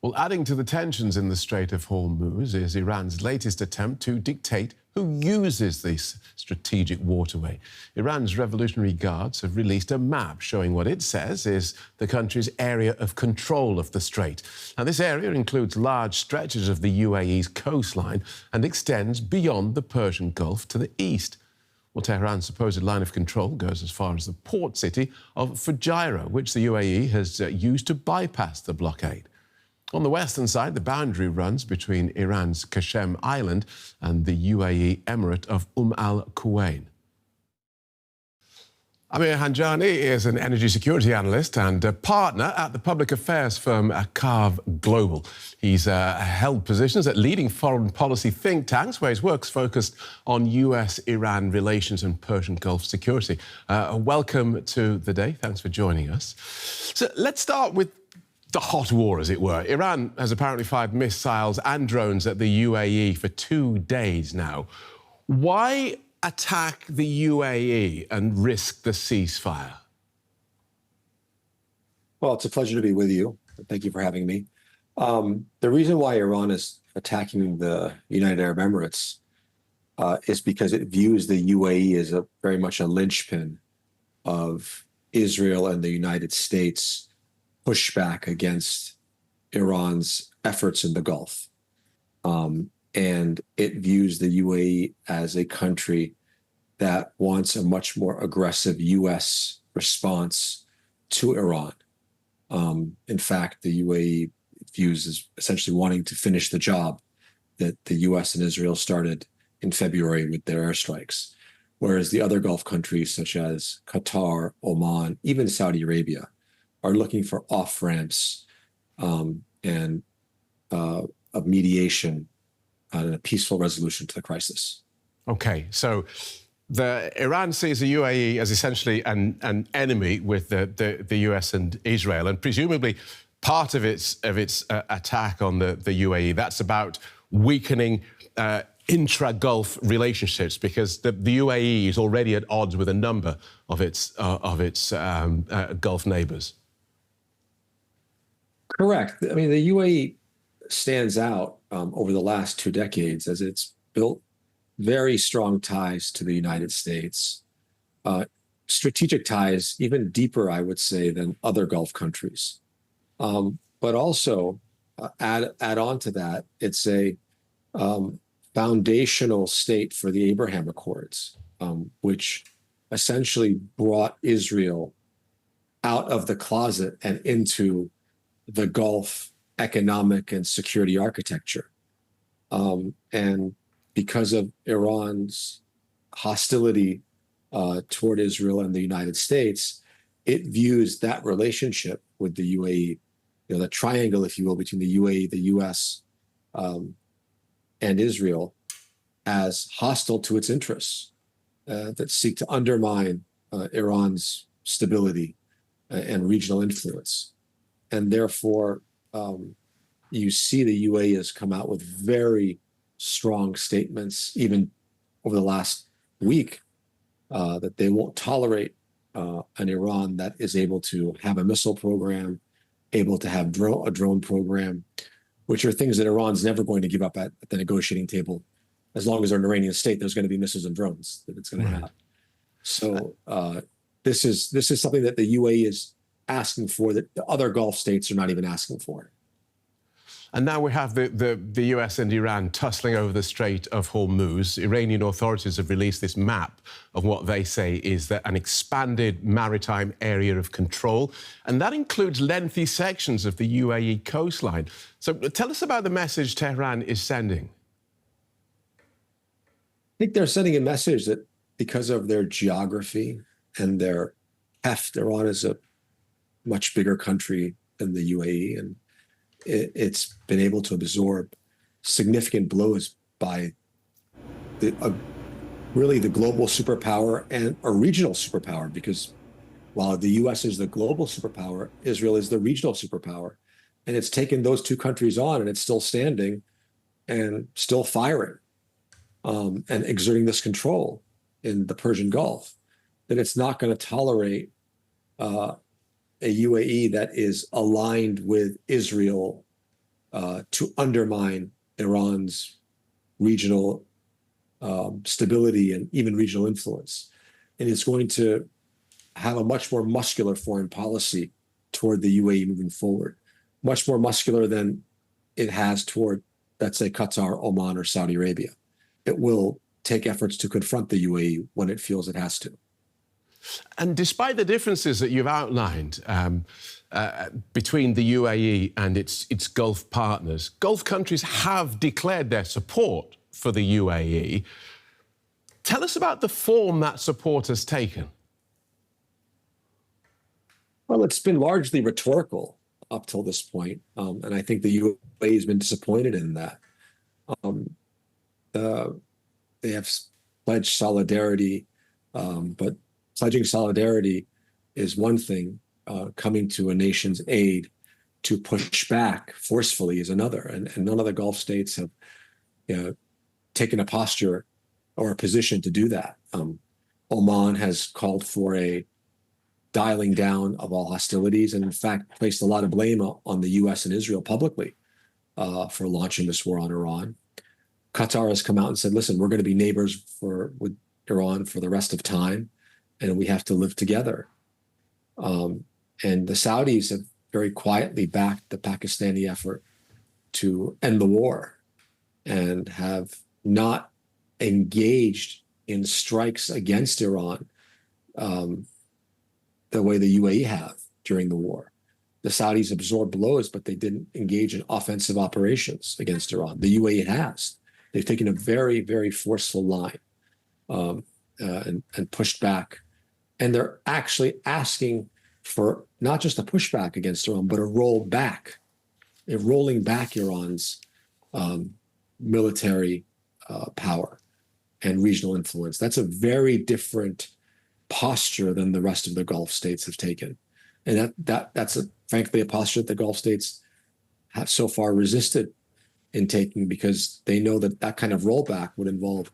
Well, adding to the tensions in the Strait of Hormuz is Iran's latest attempt to dictate who uses this strategic waterway. Iran's Revolutionary Guards have released a map showing what it says is the country's area of control of the strait. Now, this area includes large stretches of the UAE's coastline and extends beyond the Persian Gulf to the east. Well, Tehran's supposed line of control goes as far as the port city of Fujairah, which the UAE has used to bypass the blockade. On the western side, the boundary runs between Iran's Qashem Island and the UAE Emirate of Al Quwain. Amir Handjani is an energy security analyst and a partner at the public affairs firm Carve Global. He's held positions at leading foreign policy think tanks, where his work's focused on US-Iran relations and Persian Gulf security. Welcome to the day. Thanks for joining us. So let's start with the hot war, as it were. Iran has apparently fired missiles and drones at the UAE for 2 days now. Why attack the UAE and risk the ceasefire? Well, it's a pleasure to be with you. Thank you for having me. The reason why Iran is attacking the United Arab Emirates is because it views the UAE as very much a linchpin of Israel and the United States pushback against Iran's efforts in the Gulf. And it views the UAE as a country that wants a much more aggressive U.S. response to Iran. In fact, the UAE views as essentially wanting to finish the job that the U.S. and Israel started in February with their airstrikes, whereas the other Gulf countries such as Qatar, Oman, even Saudi Arabia are looking for off-ramps and of mediation and a peaceful resolution to the crisis. OK, so Iran sees the UAE as essentially an enemy with the US and Israel, and presumably part of its attack on the UAE, that's about weakening intra-Gulf relationships, because the UAE is already at odds with a number of its Gulf neighbours. Correct. I mean, the UAE stands out over the last 2 decades as it's built very strong ties to the United States, strategic ties even deeper, I would say, than other Gulf countries. But also add on to that, it's a foundational state for the Abraham Accords, which essentially brought Israel out of the closet and into the Gulf economic and security architecture. And because of Iran's hostility toward Israel and the United States, it views that relationship with the UAE, the triangle, if you will, between the UAE, the US, and Israel, as hostile to its interests that seek to undermine Iran's stability and regional influence. And therefore, you see the UAE has come out with very strong statements, even over the last week, that they won't tolerate an Iran that is able to have a missile program, able to have a drone program, which are things that Iran's never going to give up at the negotiating table. As long as they're an Iranian state, there's going to be missiles and drones that it's going to have. So this is something that the UAE is asking for that the other Gulf states are not even asking for. And now we have the US and Iran tussling over the Strait of Hormuz. Iranian authorities have released this map of what they say is an expanded maritime area of control, and that includes lengthy sections of the UAE coastline. So tell us about the message Tehran is sending. I think they're sending a message that because of their geography and their heft, Iran is a much bigger country than the UAE, and it's been able to absorb significant blows by really the global superpower and a regional superpower, because while the US is the global superpower, Israel is the regional superpower. And it's taken those two countries on, and it's still standing and still firing and exerting this control in the Persian Gulf, that it's not going to tolerate a UAE that is aligned with Israel to undermine Iran's regional stability and even regional influence. And it's going to have a much more muscular foreign policy toward the UAE moving forward, much more muscular than it has toward, let's say, Qatar, Oman, or Saudi Arabia. It will take efforts to confront the UAE when it feels it has to. And despite the differences that you've outlined between the UAE and its Gulf partners, Gulf countries have declared their support for the UAE. Tell us about the form that support has taken. Well, it's been largely rhetorical up till this point, and I think the UAE has been disappointed in that. They have pledged solidarity, but pledging solidarity is one thing. Coming to a nation's aid to push back forcefully is another. And none of the Gulf states have taken a posture or a position to do that. Oman has called for a dialing down of all hostilities and, in fact, placed a lot of blame on the U.S. and Israel publicly for launching this war on Iran. Qatar has come out and said, listen, we're going to be neighbors with Iran for the rest of time, and we have to live together. And the Saudis have very quietly backed the Pakistani effort to end the war and have not engaged in strikes against Iran the way the UAE have during the war. The Saudis absorbed blows, but they didn't engage in offensive operations against Iran. The UAE has. They've taken a very, very forceful line and pushed back. And they're actually asking for not just a pushback against Iran, but a rolling back Iran's military power and regional influence. That's a very different posture than the rest of the Gulf states have taken. And that's frankly a posture that the Gulf states have so far resisted in taking, because they know that that kind of rollback would involve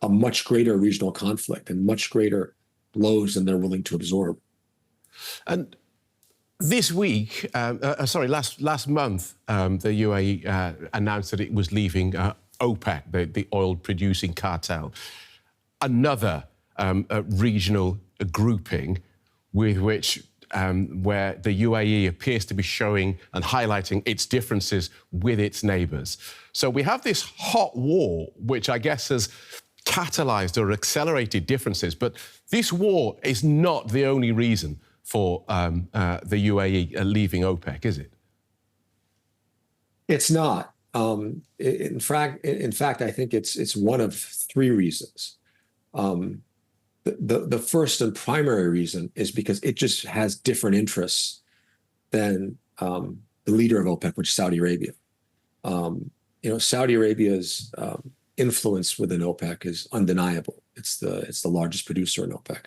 a much greater regional conflict and much greater blows than they're willing to absorb. And this week, last month, the UAE announced that it was leaving OPEC, the oil-producing cartel, another regional grouping with which where the UAE appears to be showing and highlighting its differences with its neighbours. So we have this hot war, which I guess has catalysed or accelerated differences. But this war is not the only reason for the UAE leaving OPEC, is it? It's not. In fact, I think it's one of three reasons. The first and primary reason is because it just has different interests than the leader of OPEC, which is Saudi Arabia. Saudi Arabia's influence within OPEC is undeniable. It's the largest producer in OPEC.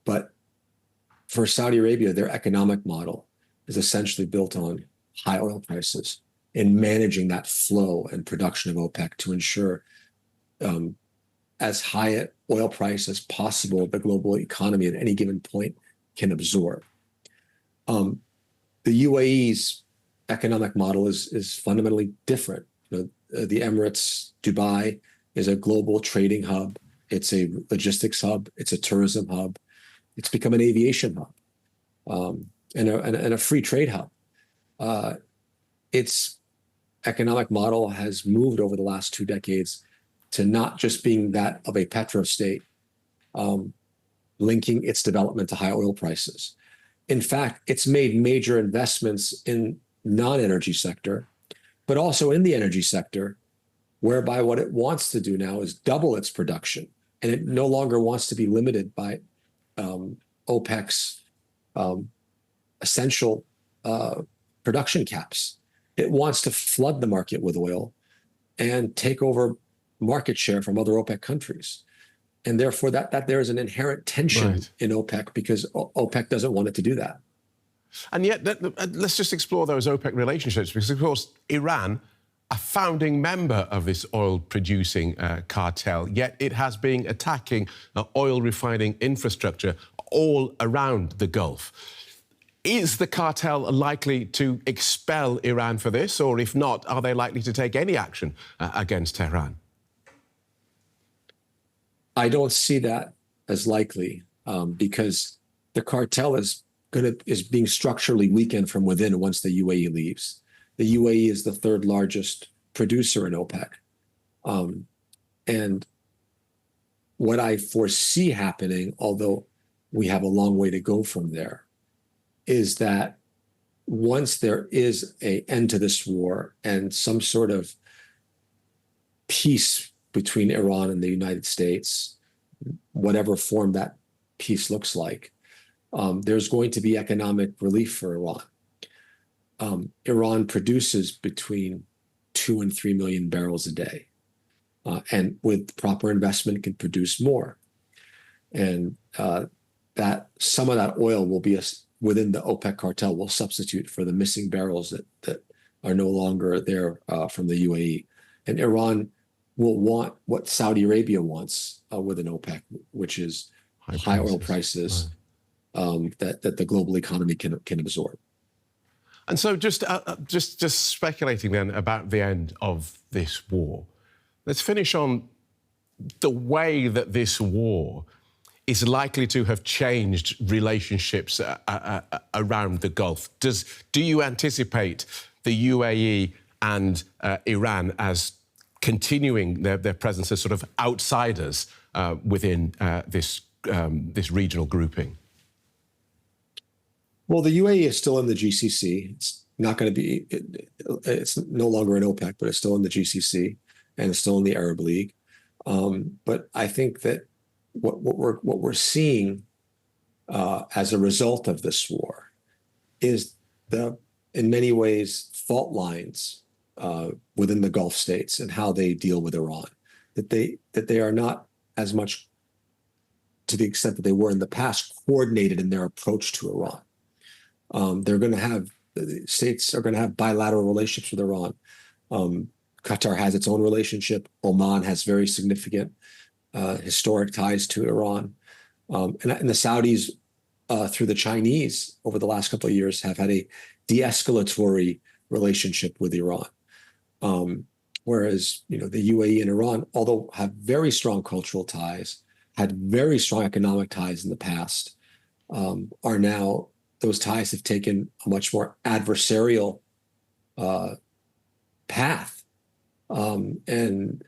But for Saudi Arabia, their economic model is essentially built on high oil prices and managing that flow and production of OPEC to ensure as high an oil price as possible the global economy at any given point can absorb. The UAE's economic model is fundamentally different. The Emirates, Dubai, is a global trading hub. It's a logistics hub. It's a tourism hub. It's become an aviation hub and a free trade hub. Its economic model has moved over the last 2 decades to not just being that of a petrostate, linking its development to high oil prices. In fact, it's made major investments in non-energy sector, but also in the energy sector, whereby what it wants to do now is double its production. And it no longer wants to be limited by OPEC's essential production caps. It wants to flood the market with oil and take over market share from other OPEC countries. And therefore, that there is an inherent tension in OPEC because OPEC doesn't want it to do that. And yet, let's just explore those OPEC relationships, because, of course, Iran, a founding member of this oil-producing cartel, yet it has been attacking oil refining infrastructure all around the Gulf. Is the cartel likely to expel Iran for this? Or if not, are they likely to take any action against Tehran? I don't see that as likely because the cartel is being structurally weakened from within once the UAE leaves. The UAE is the third largest producer in OPEC. And what I foresee happening, although we have a long way to go from there, is that once there is an end to this war and some sort of peace between Iran and the United States, whatever form that peace looks like, there's going to be economic relief for Iran. Iran produces between 2 and 3 million barrels a day, and with proper investment can produce more. And that some of that oil will be within the OPEC cartel will substitute for the missing barrels that are no longer there from the UAE. And Iran will want what Saudi Arabia wants within OPEC, which is high oil prices that the global economy can absorb. And so just speculating then about the end of this war, let's finish on the way that this war is likely to have changed relationships around the Gulf. Do you anticipate the UAE and Iran as continuing their presence as sort of outsiders within this regional grouping? Well, the UAE is still in the GCC. It's not going to be. It's no longer in OPEC, but it's still in the GCC and it's still in the Arab League. But I think that what we're seeing as a result of this war is in many ways fault lines within the Gulf states and how they deal with Iran. That they are not as much, to the extent that they were in the past, coordinated in their approach to Iran. The states are going to have bilateral relationships with Iran. Qatar has its own relationship. Oman has very significant historic ties to Iran. And the Saudis, through the Chinese over the last couple of years, have had a de-escalatory relationship with Iran. Whereas, the UAE and Iran, although have very strong cultural ties, had very strong economic ties in the past, are now, those ties have taken a much more adversarial path. And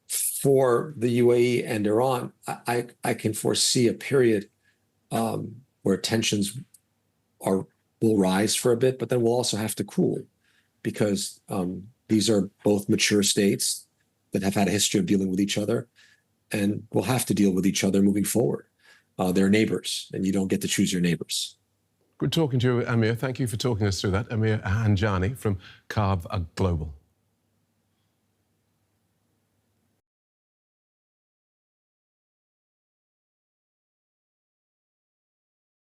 for the UAE and Iran, I can foresee a period where tensions will rise for a bit, but then we'll also have to cool, because these are both mature states that have had a history of dealing with each other and will have to deal with each other moving forward. They're neighbors, and you don't get to choose your neighbors. Good talking to you, Amir. Thank you for talking us through that. Amir Handjani from Carve Global.